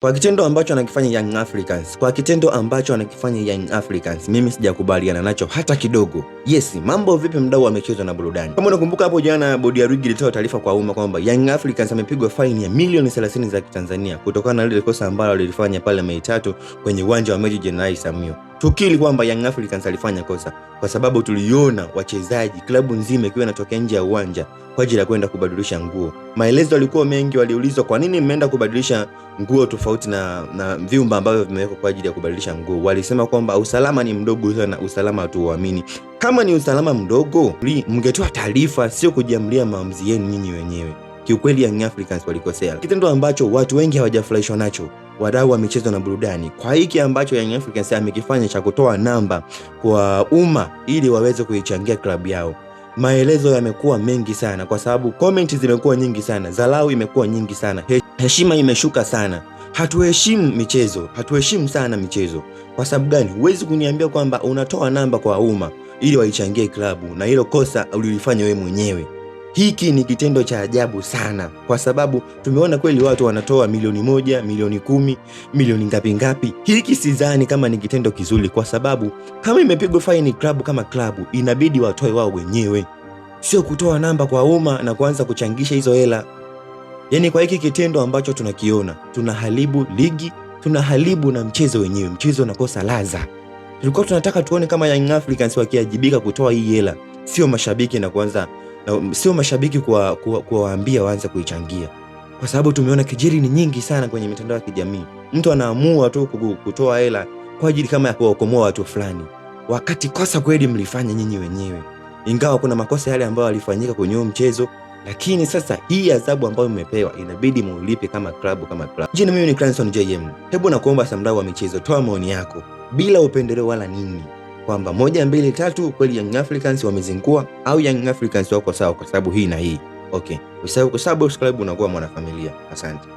Kwa kitendo ambacho anakifanya Young Africans, mimi sijakubaliana nacho hata kidogo. Yes, mambo vipi mdau wa michezo na burudani? Kama unakumbuka hapo jana bodi ya ligi ilitoa taarifa kwa umma kwamba Young Africans amepigwa faini ya milioni 30 za Kitanzania kutokana na lile kosa ambalo lilifanya pale Mei 3 kwenye uwanja wa Meja Jenerali Samuel. Tukili kwamba Young Africans alifanya kosa kwa sababu tuliona wachezaji, klabu nzima ikiwa inatokea nje ya uwanja kwa ajili ya kwenda kubadilisha nguo. Maelezo yalikuwa mengi, waliulizwa kwa nini mmeenda kubadilisha nguo tofauti na vyumba ambavyo vimewekwa kwa ajili ya kubadilisha nguo. Walisema kwamba usalama ni mdogo sana, usalama hatuuamini. Kama ni usalama mdogo, mngetoa taarifa, sio kujiamlia maamuzi yenu nyinyi wenyewe. Kiukweli Young Africans walikosea, kitendo ambacho watu wengi hawajafurahishwa nacho, wadau wa michezo na burudani, kwa hiki ambacho Young Africans amekifanya cha kutoa namba kwa umma ili waweze kuichangia klabu yao. Maelezo yamekuwa mengi sana kwa sababu comment zimekuwa nyingi sana, dharau imekuwa nyingi sana, heshima imeshuka sana. Hatuheshimu sana michezo. Kwa sababu gani? Huwezi kuniambia kwamba unatoa namba kwa umma ili waichangie klabu na hilo kosa ulilifanya wewe mwenyewe. Hiki ni kitendo cha ajabu sana, kwa sababu tumeona kweli watu wanatoa milioni 1, milioni 10, milioni ngapi. Hiki sidhani kama ni kitendo kizuri, kwa sababu kama imepigwa faini klabu kama klabu, inabidi watoe wao wenyewe, sio kutoa namba kwa umma na kuanza kuchangisha hizo hela. Yaani kwa hiki kitendo ambacho tunakiona, tunaharibu ligi, tunaharibu na mchezo wenyewe. Mchezo unakosa ladha. Tulikuwa tunataka tuone kama Young Africans wakiajibika kutoa hii hela, sio mashabiki na kuanza sio mashabiki kuwaambia waanze kuichangia, kwa sababu tumeona kejeli ni nyingi sana kwenye mitandao ya kijamii. Mtu anaamua tu kutoa hela kwa ajili kama ya kuwakomoa watu fulani, wakati kosa kweli mlifanya nyinyi wenyewe, ingawa kuna makosa yale ambayo yalifanyika kwenye mchezo. Lakini sasa hii adhabu ambayo mmepewa inabidi muulipe kama klabu. Jina mimi ni Clanson JM. Hebu nakuomba samdau wa michezo, toa maoni yako bila upendeleo wala nini, kwamba 1, 2, 3 kweli Young Africans wamezingua au Young Africans wako sawa kwa sababu hii na hii. Okay, usisahau kusubscribe, unakuwa mwanafamilia. Asante.